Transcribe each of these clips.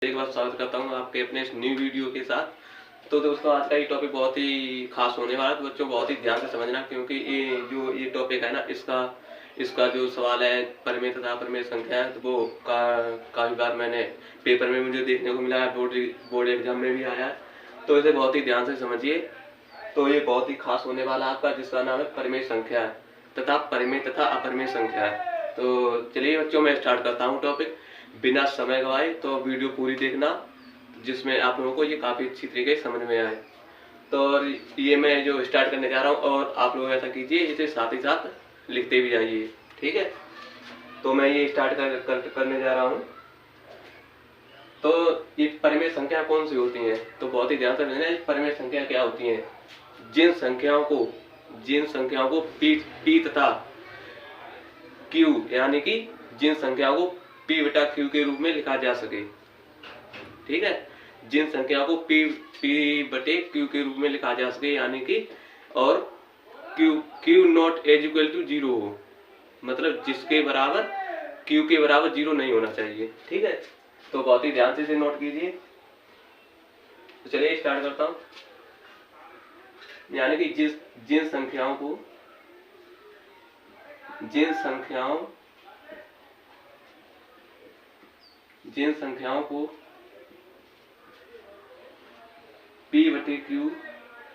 एक बार स्वागत करता हूँ आपके अपने इस न्यू वीडियो के साथ। तो दोस्तों, आज का ये टॉपिक बहुत ही खास होने वाला है, तो बच्चों बहुत ही ध्यान से समझना, क्योंकि ये टॉपिक है ना, इसका जो सवाल है परिमेय तथा अपरिमेय संख्या है, तो वो काफी बार मैंने पेपर में मुझे देखने को मिला है, बोर्ड एग्जाम में भी आया है। तो इसे बहुत ही ध्यान से समझिए। तो ये बहुत ही खास होने वाला आपका, जिसका नाम है परिमेय संख्या तथा परिमेय तथा अपरिमेय संख्या है। तो चलिए बच्चों, मैं स्टार्ट करता हूँ टॉपिक बिना समय गवाए। तो वीडियो पूरी देखना, जिसमें आप लोगों को ये काफी अच्छी तरीके से समझ में आए। तो ये मैं जो स्टार्ट करने जा रहा हूँ, और आप लोग ऐसा कीजिए, इसे साथ ही साथ लिखते भी जाइए, ठीक है। तो मैं ये स्टार्ट करने जा रहा हूँ। तो ये परिमेय संख्या कौन सी होती है, तो बहुत ही ध्यान से समझना। परिमेय संख्या क्या होती है? जिन संख्याओं को पी तथा क्यू, यानी कि जिन संख्याओं को p बटा q के रूप में लिखा जा सके, ठीक है। जिन संख्याओं को p बटे q के रूप में लिखा जा सके, यानी कि और q not as equal to 0 हो, मतलब जिसके बराबर q के बराबर 0 नहीं होना चाहिए, ठीक है। तो बहुत ही ध्यान से इसे नोट कीजिए। तो चलिए स्टार्ट करता हूं। यानी कि जिन संख्याओं को p बटे q के रूप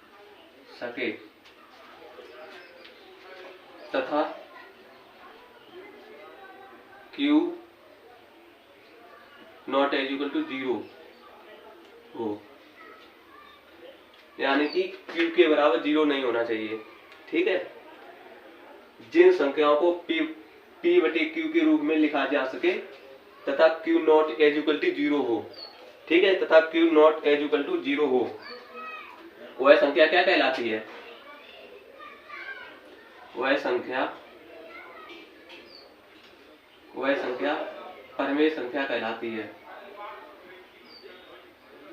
में लिखा जा सके, तथा q not as equal to 0 हो, यानी कि q के बराबर 0 नहीं होना चाहिए, ठीक है। जिन संख्याओं को p बटे q के रूप में लिखा जा सके तथा q not as equal to 0 हो, ठीक है, तथा q not as equal to 0 हो, वह संख्या क्या कहलाती है? वह संख्या परिमेय संख्या कहलाती है।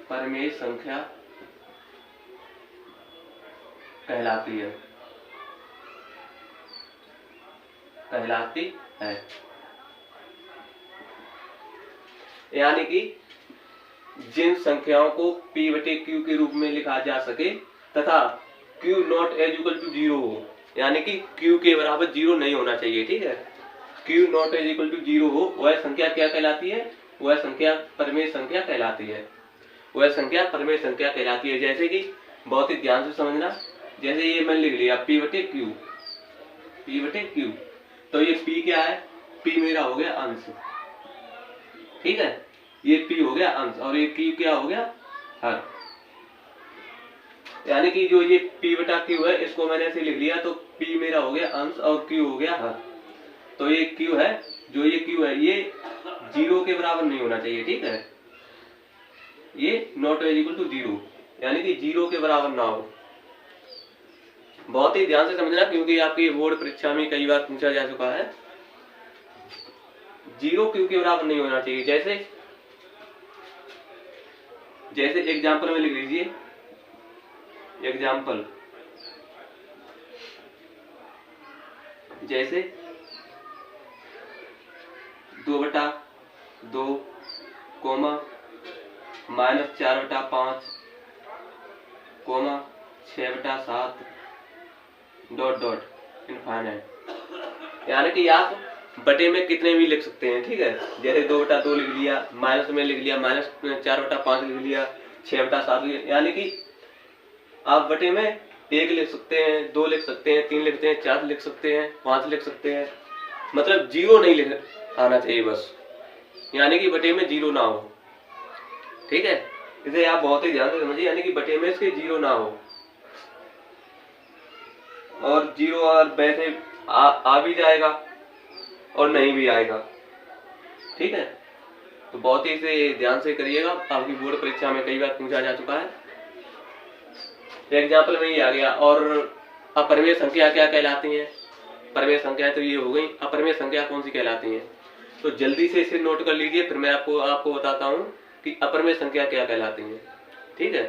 परिमेय संख्या कहलाती है। यानी कि जिन संख्याओं को p बटे q के रूप में लिखा जा सके तथा q not as equal to 0 हो, यानी कि q के बराबर 0 नहीं होना चाहिए, ठीक है। q not as equal to 0 हो, वह संख्या क्या कहलाती है? वह संख्या परिमेय संख्या कहलाती है। जैसे कि बहुत ही ध्यान से समझना, जैसे ये मैंने लिख लिया p बटे q, तो ये p क्या है? p मेरा हो गया अंश, ठीक है। ये p हो गया अंश और ये q क्या हो गया? हर। यानी कि जो ये p बटा q है, इसको मैंने ऐसे लिख लिया, तो p मेरा हो गया अंश और q हो गया हर। तो ये q है, ये 0 के बराबर नहीं होना चाहिए, ठीक है। ये नॉट इज इक्वल टू 0, यानी कि 0 के बराबर ना हो। बहुत ही ध्यान से समझना, क्योंकि आपकी बोर्ड परीक्षा में कई बार पूछा जा चुका है। 0 q के बराबर नहीं होना चाहिए। जैसे एग्जाम्पल में लिख लीजिए, एग्जाम्पल जैसे 2/2 कोमा -4/5 कोमा 6/7 डॉट इनफाइनाइट। यानी कि आप बटे में कितने भी लिख सकते हैं, ठीक है। जैसे 2/2 लिख लिया, माइनस में लिख लिया, -4/5 लिख लिया, 6/7 लिख लिया। यानी कि आप बटे में 1 लिख सकते हैं, 2 लिख सकते हैं, 3 लिखते हैं, 4 लिख सकते हैं, 5 लिख सकते हैं, मतलब 0 नहीं लिख आना चाहिए बस, यानी कि बटे में 0 ना हो, ठीक है। इसे आप बहुत ही ध्यान से समझिए, यानी कि बटे में इसके 0 ना हो। और 0 और वैसे आ भी जाएगा और नहीं भी आएगा, ठीक है। तो बहुत ही इसे ध्यान से करिएगा, आपकी बोर्ड परीक्षा में कई बार पूछा जा चुका है। एग्जाम्पल में ही आ गया। और अपरिमेय संख्या क्या कहलाती है? परिमेय संख्या तो ये हो गई। अपरिमेय संख्या कौन सी कहलाती है? तो जल्दी से इसे नोट कर लीजिए, फिर मैं आपको बताता हूँ कि अपरिमेय संख्या क्या कहलाती है। ठीक है,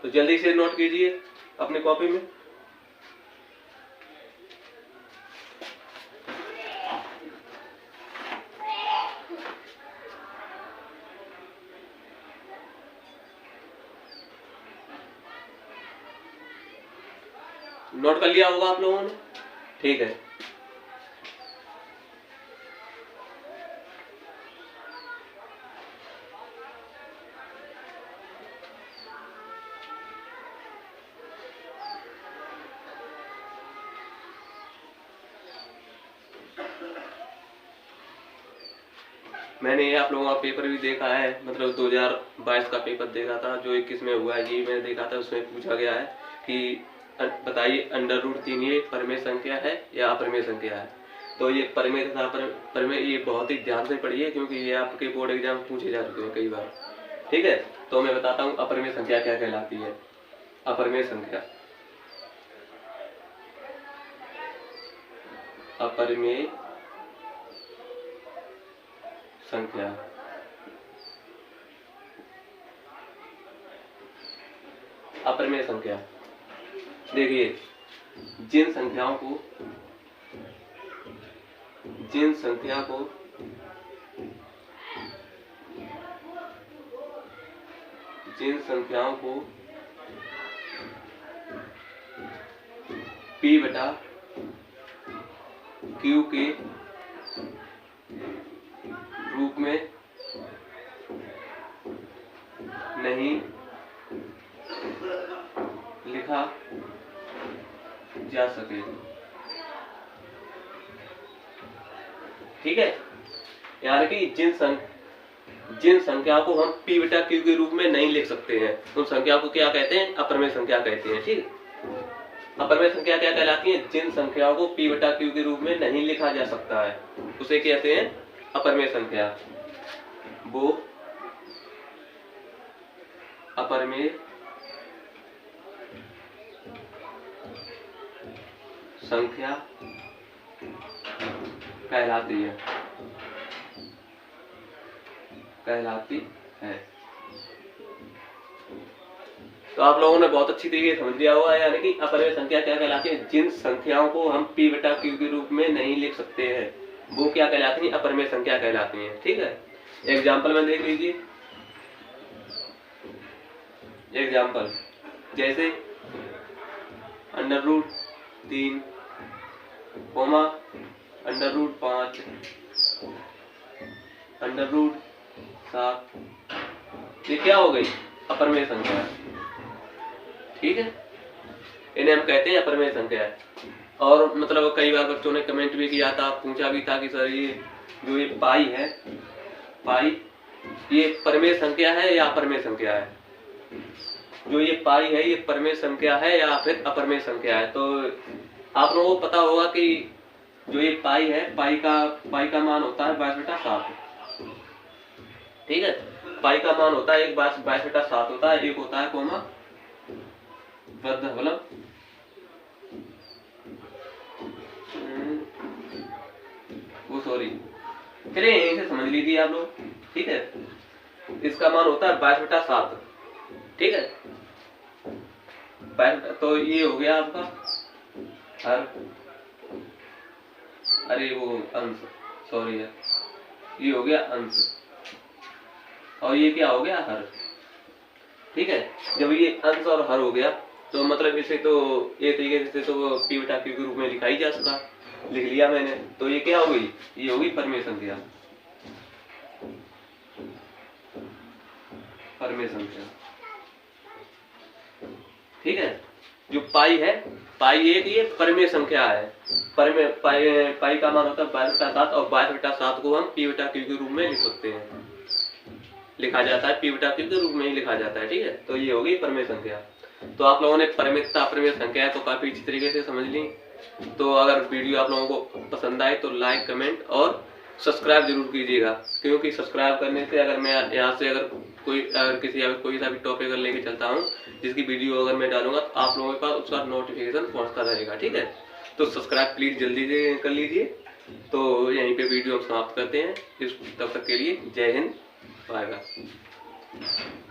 तो जल्दी से नोट कीजिए अपनी कॉपी में। नोट कर लिया होगा आप लोगों ने। ठीक है, मैंने ये आप लोगों का पेपर भी देखा है, मतलब 2022 का पेपर देखा था, जो 21 में हुआ है ये मैंने देखा था। उसमें पूछा गया है कि बताइए √3 ये परिमेय संख्या है या अपरिमेय संख्या है। तो ये परिमेय तथा परिमेय ये बहुत ही ध्यान से पढ़िए, क्योंकि ये आपके बोर्ड एग्जाम पूछे जा चुके हैं कई बार। ठीक है, तो मैं बताता हूँ अपरिमेय संख्या क्या कहलाती है। अपरिमेय संख्या, अपरिमेय संख्या अपरिमेय संख्या, देखिए जिन संख्याओं को P/Q के रूप में नहीं लिखा जा सके। ठीक है, यानी कि जिन संख्या को हम P/Q के रूप में नहीं लिख सकते हैं, उन संख्या को क्या कहते हैं? अपरिमेय संख्या कहते हैं। ठीक, अपरिमेय संख्या क्या कहलाती है? जिन संख्याओं को P/Q के रूप में नहीं लिखा जा सकता है, उसे कहते हैं अपरिमेय संख्या। वो अपरिमेय संख्या कहलाती है। तो आप लोगों ने बहुत अच्छी तरीके से समझ लिया होगा, यानी कि अपरिमेय संख्या क्या कहलाती है? जिन संख्याओं को हम P/Q के रूप में नहीं लिख सकते हैं, वो क्या कहलाती है? अपरिमेय संख्या कहलाती है। ठीक है, एग्जाम्पल में देख लीजिए। एग्जाम्पल जैसे √3, √5, √7, ये क्या हो गई? अपरिमेय संख्या। ठीक है, इन्हें हम कहते हैं अपरिमेय संख्या। और मतलब कई बार बच्चों ने कमेंट भी किया था, पूछा भी था कि सर ये जो ये पाई है, पाई ये परिमेय संख्या है या अपरिमेय संख्या है? जो ये पाई है ये परिमेय संख्या है या फिर अपरिमेय संख्या है? तो आप लोगों को पता होगा कि जो ये पाई है, पाई का मान होता है 22/7। ठीक है, पाई का मान होता है 22/7 होता है। एक होता है कोमा वर्गफल, वो सॉरी, चलिए यहीं से समझ लीजिए आप लोग। ठीक है, इसका मान होता है 22/7। ठीक है, तो ये हो गया आपका हर, अरे वो अंश, सॉरी है, ये हो गया अंश और ये क्या हो गया? हर। ठीक है, जब ये अंश और हर हो गया तो मतलब इसे तो एक तरीके से तो P/Q के रूप में लिखा ही जा सका, लिख लिया मैंने। तो ये क्या हो गई? ये होगी परिमेय संख्या। परिमेय संख्या। ठीक है, जो पाई है, पाई एक ये परिमेय संख्या है। परिमेय पाई का मान होता है 22/7 और 22/7 को हम P/Q के रूप में लिख सकते हैं, लिखा जाता है P/Q के रूप में ही लिखा जाता है। ठीक है, तो ये होगी परिमेय संख्या। तो आप लोगों ने परिमेय तथा अपरिमेय संख्या तो काफी अच्छी तरीके से समझ ली। तो अगर वीडियो आप लोगों को पसंद आए तो लाइक, कमेंट और सब्सक्राइब जरूर कीजिएगा, क्योंकि सब्सक्राइब करने से अगर मैं यहाँ से अगर कोई सा भी टॉपिक अगर लेके चलता हूँ, जिसकी वीडियो अगर मैं डालूंगा तो आप लोगों के पास उसका नोटिफिकेशन पहुँचता रहेगा। ठीक है, तो सब्सक्राइब प्लीज जल्दी से कर लीजिए तो यहीं पे वीडियो हम समाप्त करते हैं। इस तब तक के लिए जय हिंद, बाय बाय।